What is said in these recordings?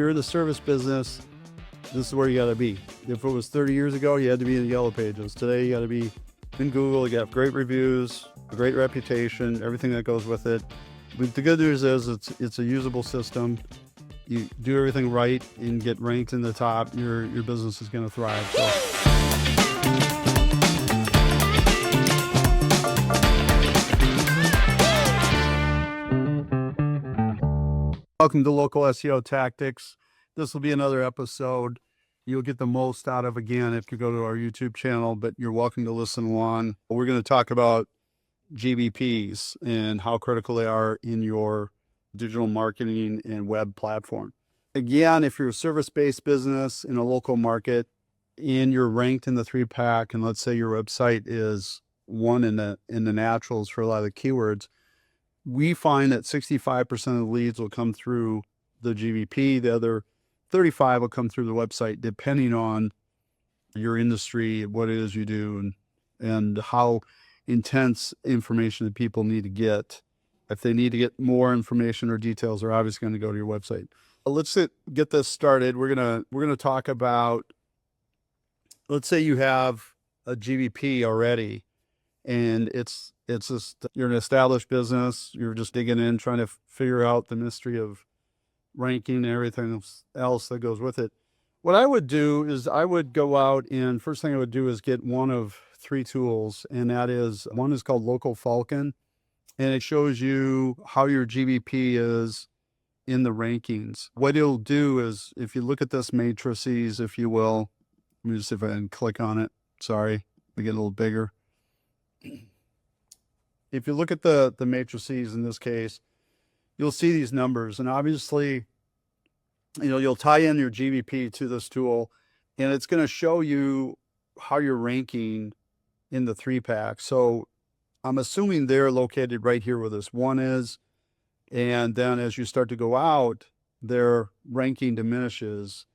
you're in the service business, this is where you got to be. If it was 30 years ago, you had to be in the yellow pages. Today, you got to be in Google. You got great reviews, a great reputation, everything that goes with it. But the good news is it's a usable system. You do everything right and get ranked in the top, your business is going to thrive. Welcome to Local SEO Tactics. This will be another episode you'll get the most out of, again, if you go to our YouTube channel, but you're welcome to listen along. We're going to talk about GBPs and how critical they are in your digital marketing and web platform. Again, if you're a service-based business in a local market and you're ranked in the 3-pack, and let's say your website is one in the naturals for a lot of the keywords, we find that 65% of the leads will come through the GBP. The other 35 will come through the website, depending on your industry, what it is you do, and how intense information that people need to get. If they need to get more information or details, they're obviously going to go to your website. Let's get this started. We're gonna talk about, let's say you have a GBP already, and it's just, you're an established business, you're just digging in, trying to figure out the mystery of ranking and everything else that goes with it. What I would do is I would go out, and first thing I would do is get one of 3 tools, and that is, one is called Local Falcon, and it shows you how your GBP is in the rankings. What it'll do is, if you look at this matrices, if you will, let me just see if I can click on it. Sorry, we get a little bigger. If you look at the matrices in this case, you'll see these numbers, and obviously, you'll tie in your GBP to this tool, and it's going to show you how you're ranking in the 3-pack. So I'm assuming they're located right here where this 1 is, and then as you start to go out, their ranking diminishes,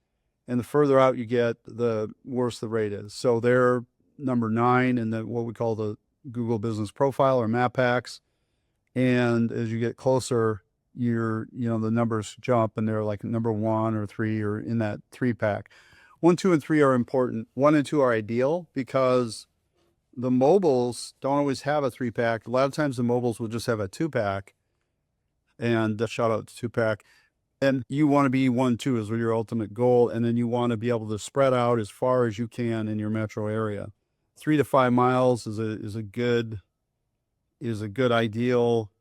and the further out you get, the worse the rate is. So they're number 9 in what we call the Google Business Profile or Map Packs, and as you get closer, the numbers jump, and they're like number 1 or 3 or in that 3-pack. 1, 2, and 3 are important. 1 and 2 are ideal because the mobiles don't always have a 3-pack. A lot of times the mobiles will just have a 2-pack, and shout out to 2-pack. And you want to be 1, 2 is your ultimate goal, and then you want to be able to spread out as far as you can in your metro area. 3 to 5 miles is a good ideal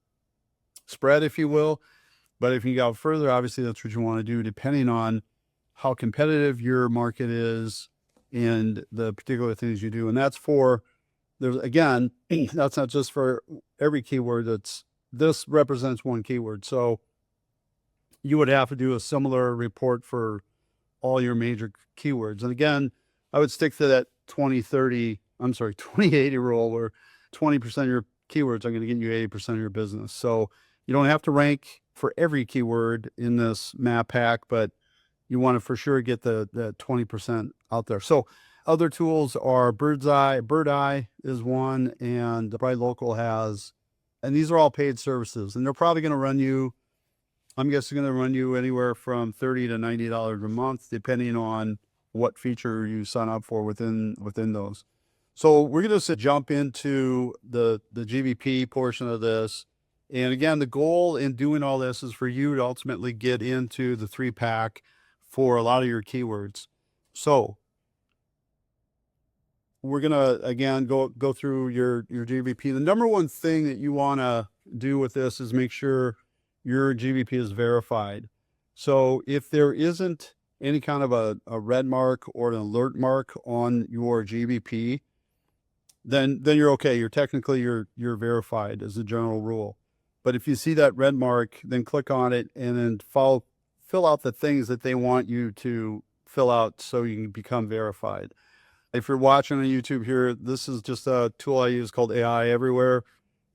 spread, if you will. But if you go further, obviously that's what you want to do, depending on how competitive your market is and the particular things you do. And that's that's not just for every keyword. This represents one keyword. So you would have to do a similar report for all your major keywords. And again, I would stick to that 20-80 rule, where 20% of your keywords are going to get you 80% of your business. So you don't have to rank for every keyword in this map pack, but you want to for sure get the 20% out there. So other tools are Bird Eye is one, and Bright Local has, and these are all paid services, and they're probably going to run you, I'm guessing going to run you anywhere from $30 to $90 a month, depending on what feature you sign up for within those. So we're going to jump into the GBP portion of this. And again, the goal in doing all this is for you to ultimately get into the 3-pack for a lot of your keywords. So we're going to, again, go through your GBP. The number one thing that you want to do with this is make sure your GBP is verified. So if there isn't any kind of a red mark or an alert mark on your GBP, then you're okay. You're verified as a general rule. But if you see that red mark, then click on it and then fill out the things that they want you to fill out so you can become verified. If you're watching on YouTube here, this is just a tool I use called AI Everywhere.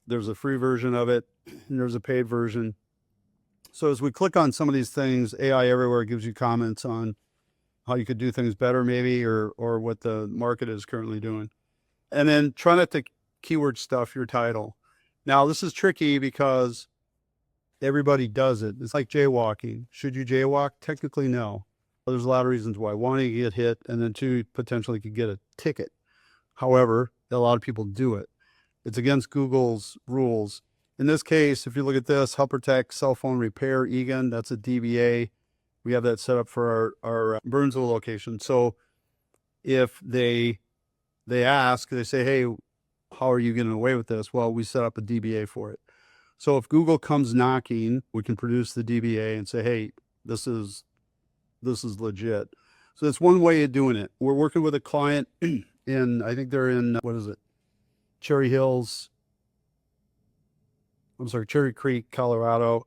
There's a free version of it, and there's a paid version. So as we click on some of these things, AI Everywhere gives you comments on how you could do things better maybe, or what the market is currently doing. And then try not to keyword stuff your title. Now, this is tricky because Everybody does it. It's like jaywalking. Should you jaywalk? Technically, no. There's a lot of reasons why. One, you get hit, and then two, potentially could get a ticket. However, a lot of people do it. It's against Google's rules. In this case, if you look at this, Help Protect Cell Phone Repair, Egan, that's a DBA. We have that set up for our Burnsville location. So if they ask, they say, hey, how are you getting away with this? Well, we set up a DBA for it. So if Google comes knocking, we can produce the DBA and say, hey, this is legit. So that's one way of doing it. We're working with a client in, I think they're in, Cherry Creek, Colorado.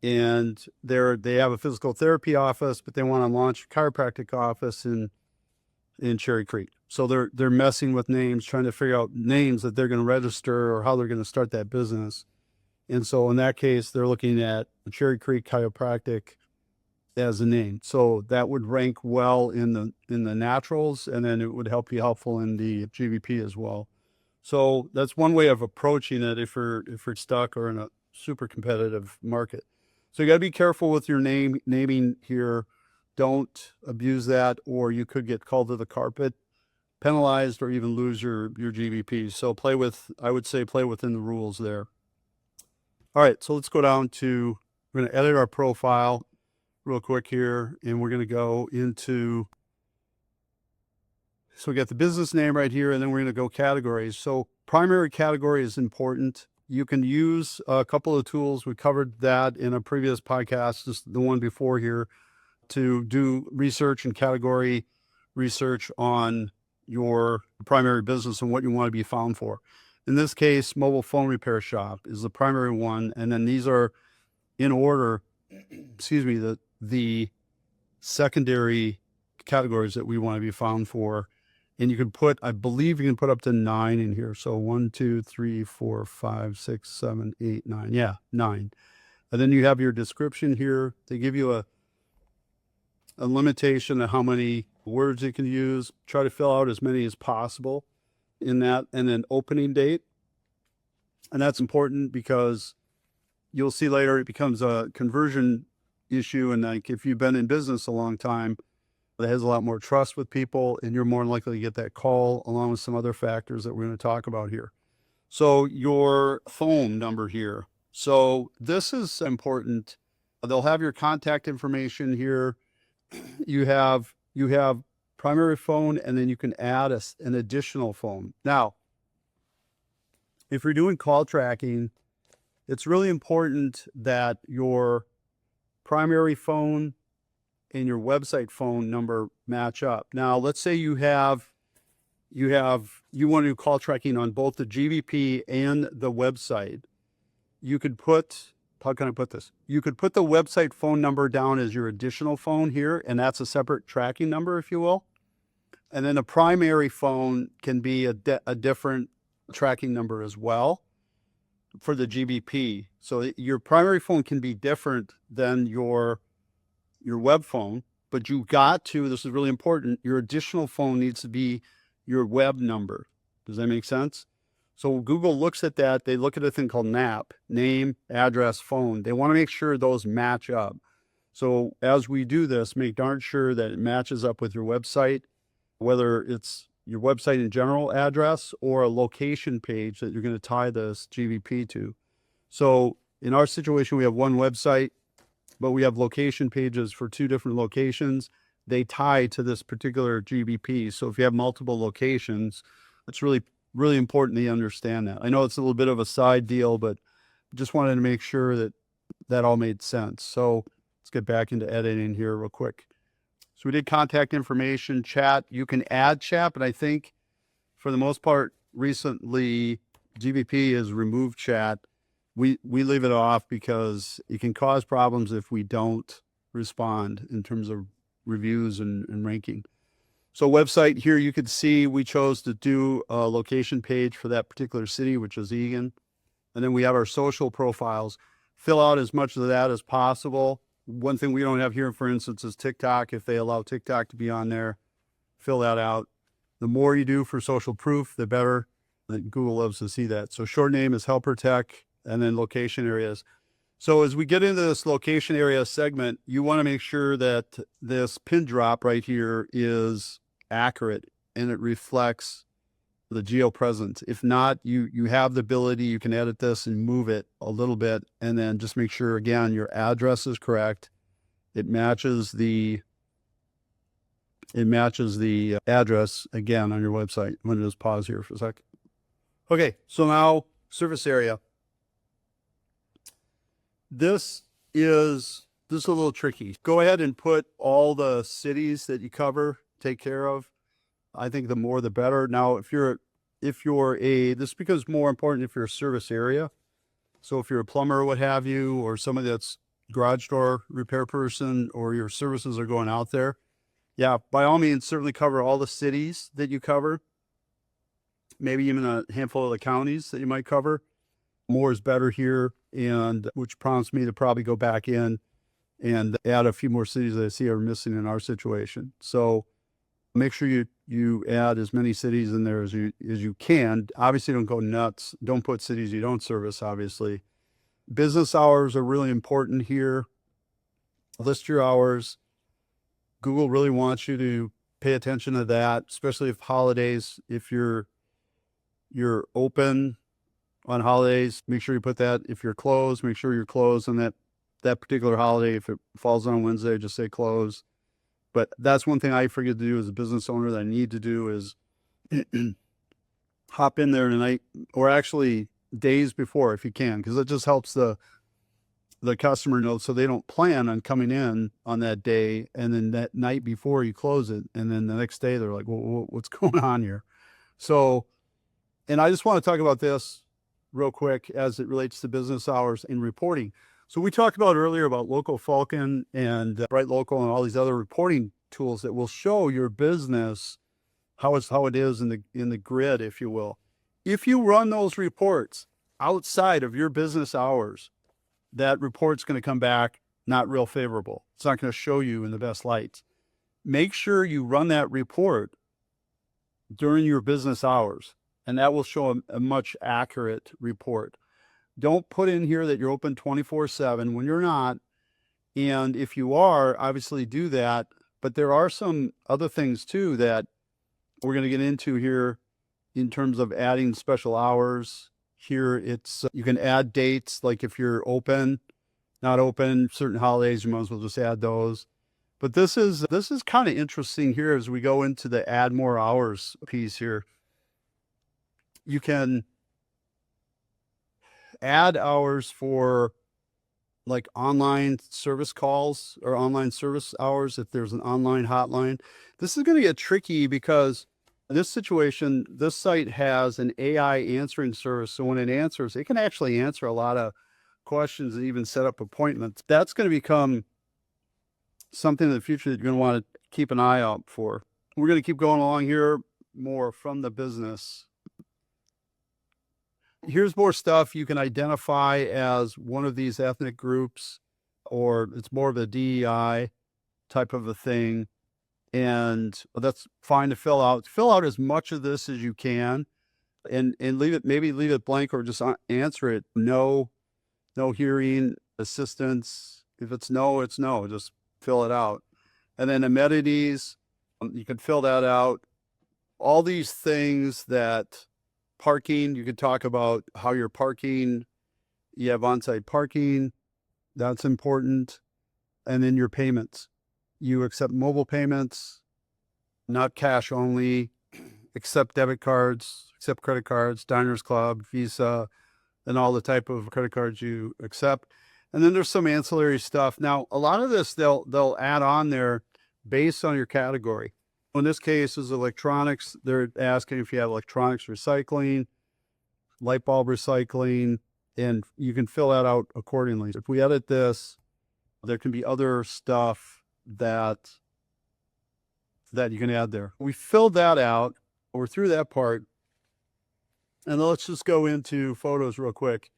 And they have a physical therapy office, but they want to launch a chiropractic office in Cherry Creek. So they're messing with names, trying to figure out names that they're going to register or how they're going to start that business. And so in that case, they're looking at Cherry Creek Chiropractic as a name. So that would rank well in the naturals, and then it would be helpful in the GBP as well. So that's one way of approaching it if you're stuck or in a super competitive market. So you got to be careful with your naming here. Don't abuse that, or you could get called to the carpet, penalized, or even lose your GBP. So I would say play within the rules there. All right, so let's go down to, we're going to edit our profile real quick here, and we're going to go into, so we got the business name right here, and then we're going to go categories. So primary category is important. You can use a couple of tools. We covered that in a previous podcast, just the one before here, to do research and category research on your primary business and what you want to be found for. In this case, mobile phone repair shop is the primary one. And then these are in order, the secondary categories that we want to be found for. And you can put, I believe you can put up to 9 in here. So 1, 2, 3, 4, 5, 6, 7, 8, 9. Yeah, 9. And then you have your description here. They give you a limitation of how many words you can use. Try to fill out as many as possible in that. And then opening date. And that's important because you'll see later it becomes a conversion issue. And like if you've been in business a long time, that has a lot more trust with people, and you're more likely to get that call, along with some other factors that we're going to talk about here. So your phone number here. So this is important. They'll have your contact information here. You have primary phone, and then you can add an additional phone. Now, if you're doing call tracking, it's really important that your primary phone and your website phone number match up. Now, let's say you want to do call tracking on both the GBP and the website. You could put, how can I put this? You could put the website phone number down as your additional phone here, and that's a separate tracking number, if you will. And then a primary phone can be a different tracking number as well for the GBP. So your primary phone can be different than your web phone, but this is really important, your additional phone needs to be your web number. Does that make sense? So Google looks at that. They look at a thing called NAP, name, address, phone. They want to make sure those match up. So as we do this, make darn sure that it matches up with your website, whether it's your website in general address or a location page that you're going to tie this GBP to. So in our situation, we have one website, but we have location pages for 2 different locations. They tie to this particular GBP. So if you have multiple locations, it's really, really important that you understand that. I know it's a little bit of a side deal, but just wanted to make sure that all made sense. So let's get back into editing here real quick. So we did contact information, chat. You can add chat, but I think for the most part, recently, GBP has removed chat. We leave it off because it can cause problems if we don't respond in terms of reviews and ranking. So website here, you can see we chose to do a location page for that particular city, which is Egan. And then we have our social profiles. Fill out as much of that as possible. One thing we don't have here, for instance, is TikTok. If they allow TikTok to be on there, fill that out. The more you do for social proof, the better. Google loves to see that. So short name is Helper Tech, and then location areas. So as we get into this location area segment, you want to make sure that this pin drop right here is accurate and it reflects the geo presence. If not, you have the ability, you can edit this and move it a little bit, and then just make sure, again, your address is correct. It matches the address again on your website. I'm going to just pause here for a sec. Okay, so now service area. This is a little tricky. Go ahead and put all the cities that you cover, take care of. I think the more the better. Now, this becomes more important if you're a service area. So if you're a plumber or what have you, or somebody that's garage door repair person, or your services are going out there, yeah, by all means, certainly cover all the cities that you cover. Maybe even a handful of the counties that you might cover. More is better here, and which prompts me to probably go back in and add a few more cities that I see are missing in our situation. So make sure you add as many cities in there as you can. Obviously, don't go nuts. Don't put cities you don't service, obviously. Business hours are really important here. List your hours. Google really wants you to pay attention to that, especially if holidays. If you're open on holidays, make sure you put that. If you're closed, make sure you're closed on that particular holiday. If it falls on Wednesday, just say close. But that's one thing I forget to do as a business owner that I need to do is hop in there tonight, or actually days before if you can, because it just helps the customer know, so they don't plan on coming in on that day, and then that night before you close it, and then the next day they're like, well, what's going on here? So, and I just want to talk about this real quick as it relates to business hours and reporting. So we talked about earlier about Local Falcon and Bright Local and all these other reporting tools that will show your business how it is in the grid, if you will. If you run those reports outside of your business hours, that report's going to come back not real favorable. It's not going to show you in the best lights. Make sure you run that report during your business hours, and that will show a much accurate report. Don't put in here that you're open 24/7 when you're not. And if you are, obviously do that. But there are some other things too that we're going to get into here in terms of adding special hours. Here it's you can add dates, like if you're open, not open, certain holidays, you might as well just add those. But this is kind of interesting here as we go into the add more hours piece here. You can add hours for like online service calls or online service hours if there's an online hotline. This is going to get tricky because in this situation, this site has an AI answering service. So when it answers, it can actually answer a lot of questions and even set up appointments. That's going to become something in the future that you're going to want to keep an eye out for. We're going to keep going along here more from the business. Here's more stuff you can identify as one of these ethnic groups, or it's more of a DEI type of a thing. And that's fine to fill out. Fill out as much of this as you can, and leave it blank, or just answer it. No hearing assistance. If it's no, it's no. Just fill it out. And then amenities, you can fill that out. All these things that parking, you can talk about how you're parking. You have on-site parking. That's important. And then your payments. You accept mobile payments, not cash only, accept debit cards, accept credit cards, Diners Club, Visa, and all the type of credit cards you accept. And then there's some ancillary stuff. Now, a lot of this they'll add on there based on your category. In this case is electronics. They're asking if you have electronics recycling, light bulb recycling, and you can fill that out accordingly. If we edit this, there can be other stuff that you can add there. We filled that out. We're through that part. And let's just go into photos real quick.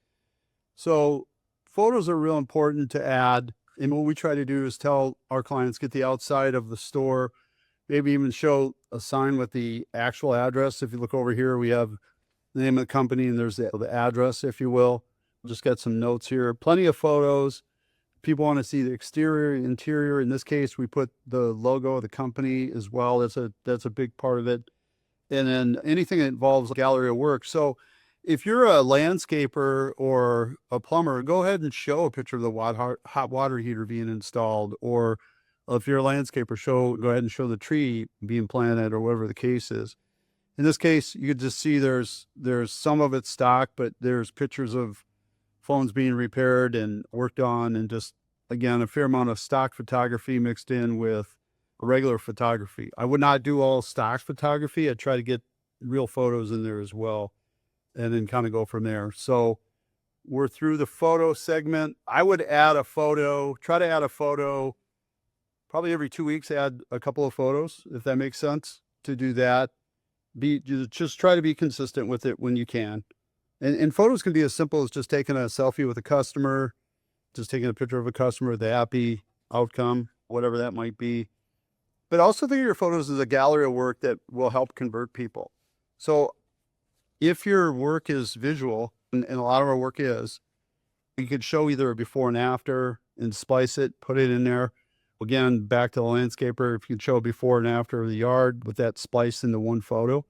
So photos are real important to add. And what we try to do is tell our clients, get the outside of the store, maybe even show a sign with the actual address. If you look over here, we have the name of the company and there's the address, if you will. Just got some notes here. Plenty of photos. People want to see the exterior, interior. In this case, we put the logo of the company as well. That's a big part of it. And then anything that involves gallery of work. So if you're a landscaper or a plumber, go ahead and show a picture of the hot water heater being installed. Or if you're a landscaper, go ahead and show the tree being planted or whatever the case is. In this case, you could just see there's some of it stock, but there's pictures of phones being repaired and worked on, and just, again, a fair amount of stock photography mixed in with regular photography. I would not do all stock photography. I'd try to get real photos in there as well, and then kind of go from there. So we're through the photo segment. I would add a photo, try to add a photo probably every 2 weeks, add a couple of photos, if that makes sense, to do that. Just try to be consistent with it when you can. And photos can be as simple as just taking a selfie with a customer, just taking a picture of a customer, the happy outcome, whatever that might be. But also think of your photos as a gallery of work that will help convert people. So if your work is visual, and a lot of our work is, you could show either a before and after and splice it, put it in there. Again, back to the landscaper, if you could show a before and after of the yard with that spliced into one photo,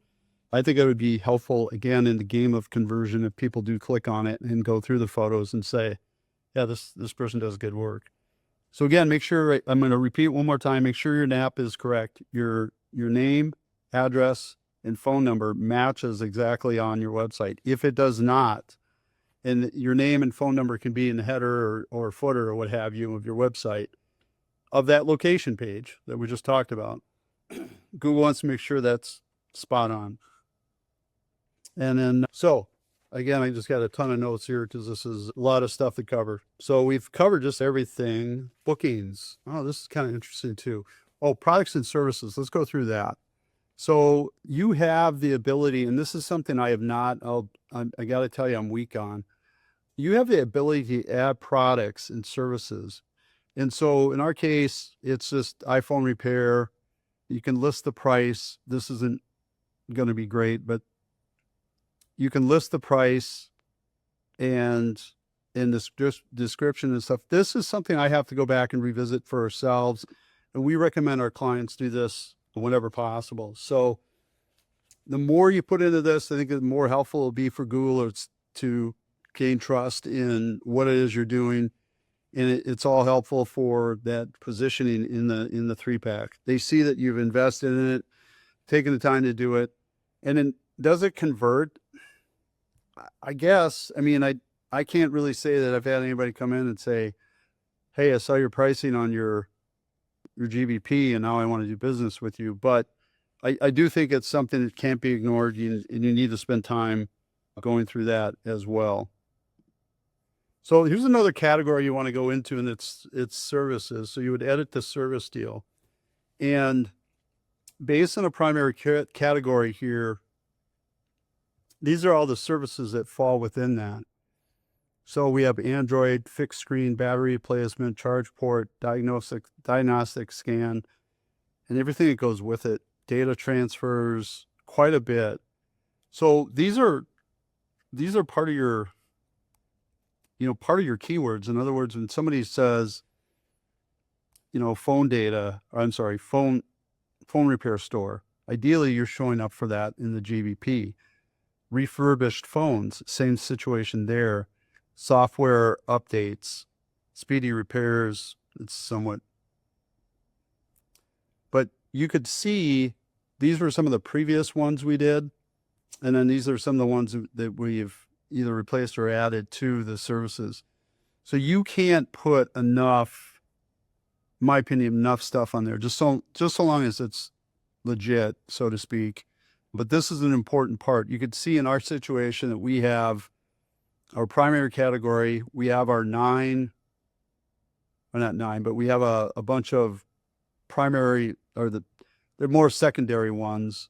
I think it would be helpful, again, in the game of conversion, if people do click on it and go through the photos and say, yeah, this person does good work. So again, make sure, I'm going to repeat one more time, make sure your NAP is correct. Your name, address, and phone number matches exactly on your website. If it does not, and your name and phone number can be in the header or footer or what have you of your website, of that location page that we just talked about, Google wants to make sure that's spot on. And then, so again, I just got a ton of notes here because this is a lot of stuff to cover. So we've covered just everything. Bookings. Oh, this is kind of interesting too. Oh, products and services. Let's go through that. So you have the ability, and this is something I have not, I got to tell you, I'm weak on. You have the ability to add products and services. And so in our case, it's just iPhone repair. You can list the price. This isn't going to be great, but you can list the price and in this description and stuff. This is something I have to go back and revisit for ourselves. And we recommend our clients do this whenever possible. So the more you put into this, I think the more helpful it'll be for Google to gain trust in what it is you're doing. And it's all helpful for that positioning in the 3-pack. They see that you've invested in it, taken the time to do it. And then does it convert? I guess, I mean, I can't really say that I've had anybody come in and say, hey, I saw your pricing on your GBP and now I want to do business with you. But I do think it's something that can't be ignored, and you need to spend time going through that as well. So here's another category you want to go into, and it's services. So you would edit the service deal. And based on a primary category here, these are all the services that fall within that. So we have Android, fixed screen, battery replacement, charge port, diagnostic scan, and everything that goes with it, data transfers, quite a bit. So these are part of your, part of your keywords. In other words, when somebody says, phone repair store, ideally you're showing up for that in the GBP. Refurbished phones, same situation there. Software updates, speedy repairs, it's somewhat. But you could see these were some of the previous ones we did. And then these are some of the ones that we've either replaced or added to the services. So you can't put enough, in my opinion, enough stuff on there, just so long as it's legit, so to speak. But this is an important part. You could see in our situation that we have our primary category, we have our we have a bunch of primary, or they're more secondary ones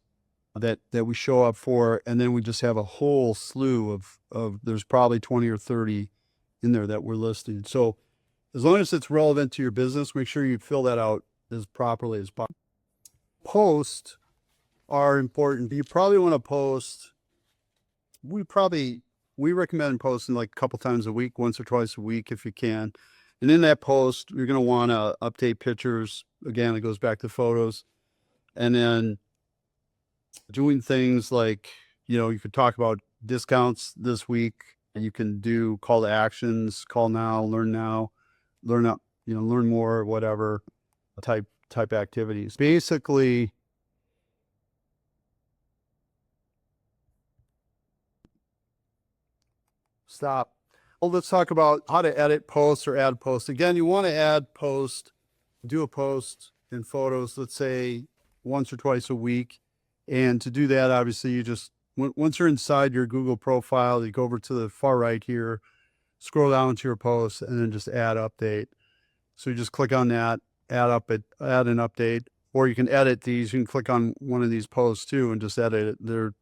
that we show up for. And then we just have a whole slew of there's probably 20 or 30 in there that we're listed. So as long as it's relevant to your business, make sure you fill that out as properly as possible. Posts are important. You probably want to post, we probably we recommend posting like a couple times a week, once or twice a week if you can. And in that post, you're going to want to update pictures. Again, it goes back to photos. And then doing things like, you could talk about discounts this week, and you can do call to actions, call now, learn up, learn more, whatever type activities. Basically, stop. Well, let's talk about how to edit posts or add posts. Again, you want to add post, do a post in photos, let's say once or twice a week. And to do that, obviously, you just, once you're inside your Google profile, you go over to the far right here, scroll down to your post, and then just add update. So you just click on that, add an update, or you can edit these. You can click on one of these posts too and just edit it.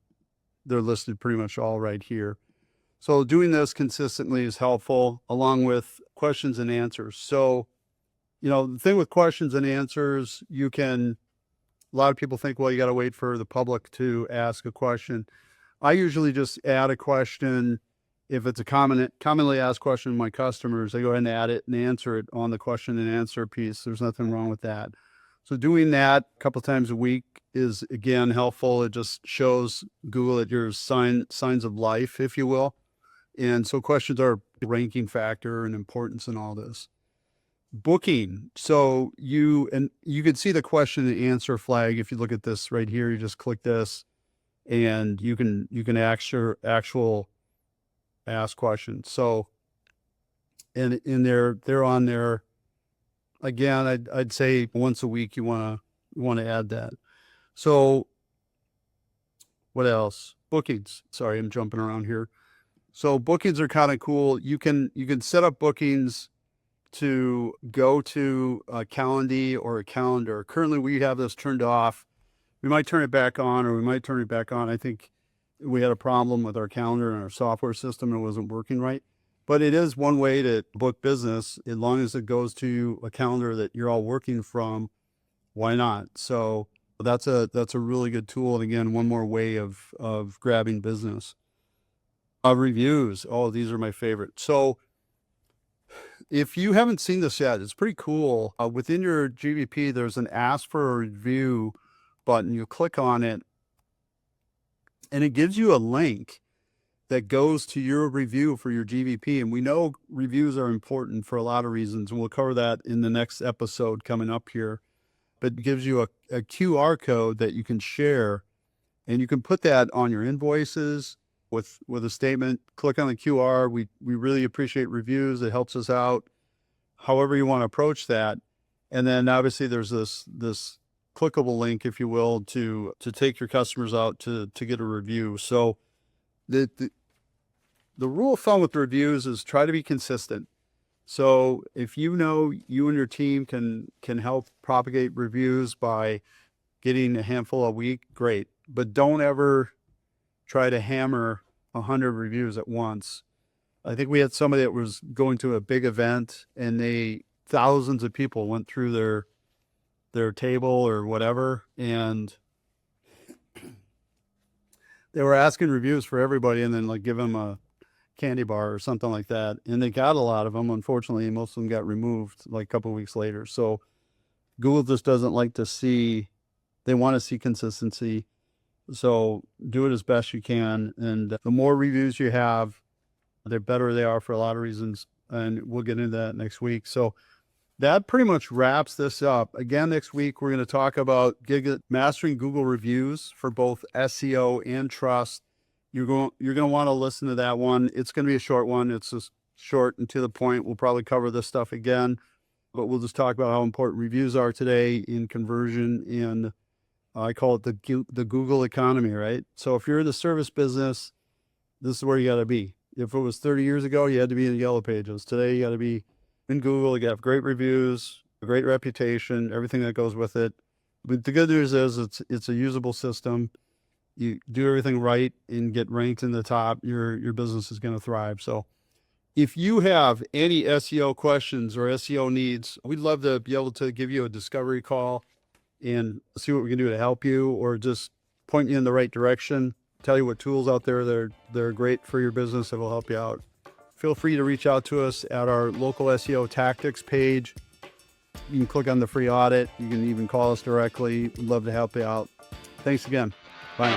They're listed pretty much all right here. So doing this consistently is helpful, along with questions and answers. So, the thing with questions and answers, a lot of people think, well, you got to wait for the public to ask a question. I usually just add a question. If it's a commonly asked question of my customers, I go ahead and add it and answer it on the question and answer piece. There's nothing wrong with that. So doing that a couple times a week is, again, helpful. It just shows Google that you're signs of life, if you will. And so questions are a ranking factor and importance in all this. Booking. So you can see the question and answer flag. If you look at this right here, you just click this and you can actual ask questions. So, and they're on there. Again, I'd say once a week you want to add that. So what else? Bookings. Sorry, I'm jumping around here. So bookings are kind of cool. You can set up bookings to go to a Calendly or a calendar. Currently, we have this turned off. We might turn it back on, or we might turn it back on. I think we had a problem with our calendar and our software system, and it wasn't working right. But it is one way to book business, as long as it goes to a calendar that you're all working from. Why not? So that's a really good tool. And again, one more way of grabbing business. Reviews. Oh, these are my favorite. So if you haven't seen this yet, it's pretty cool. Within your GBP, there's an ask for a review button. You click on it, and it gives you a link that goes to your review for your GBP. And we know reviews are important for a lot of reasons, and we'll cover that in the next episode coming up here. But it gives you a QR code that you can share, and you can put that on your invoices with a statement. Click on the QR. We really appreciate reviews. It helps us out, however you want to approach that. And then obviously there's this clickable link, if you will, to take your customers out to get a review. So the rule of thumb with reviews is try to be consistent. So if you and your team can help propagate reviews by getting a handful a week, great. But don't ever try to hammer 100 reviews at once. I think we had somebody that was going to a big event, and thousands of people went through their table or whatever, and they were asking reviews for everybody, and then like give them a candy bar or something like that. And they got a lot of them. Unfortunately, most of them got removed like a couple of weeks later. So Google just doesn't like to see, they want to see consistency. So do it as best you can. And the more reviews you have, the better they are for a lot of reasons. And we'll get into that next week. So that pretty much wraps this up. Again, next week, we're going to talk about mastering Google reviews for both SEO and trust. You're going to want to listen to that one. It's going to be a short one. It's just short and to the point. We'll probably cover this stuff again, but we'll just talk about how important reviews are today in conversion, and I call it the Google economy, right? So if you're in the service business, this is where you got to be. If it was 30 years ago, you had to be in the yellow pages. Today, you got to be in Google. You got to have great reviews, a great reputation, everything that goes with it. But the good news is it's a usable system. You do everything right and get ranked in the top, your business is going to thrive. So if you have any SEO questions or SEO needs, we'd love to be able to give you a discovery call and see what we can do to help you, or just point you in the right direction. tell you what tools out there that are great for your business that will help you out. Feel free to reach out to us at our Local SEO Tactics page. You can click on the free audit. You can even call us directly. We'd love to help you out. Thanks again. Bye.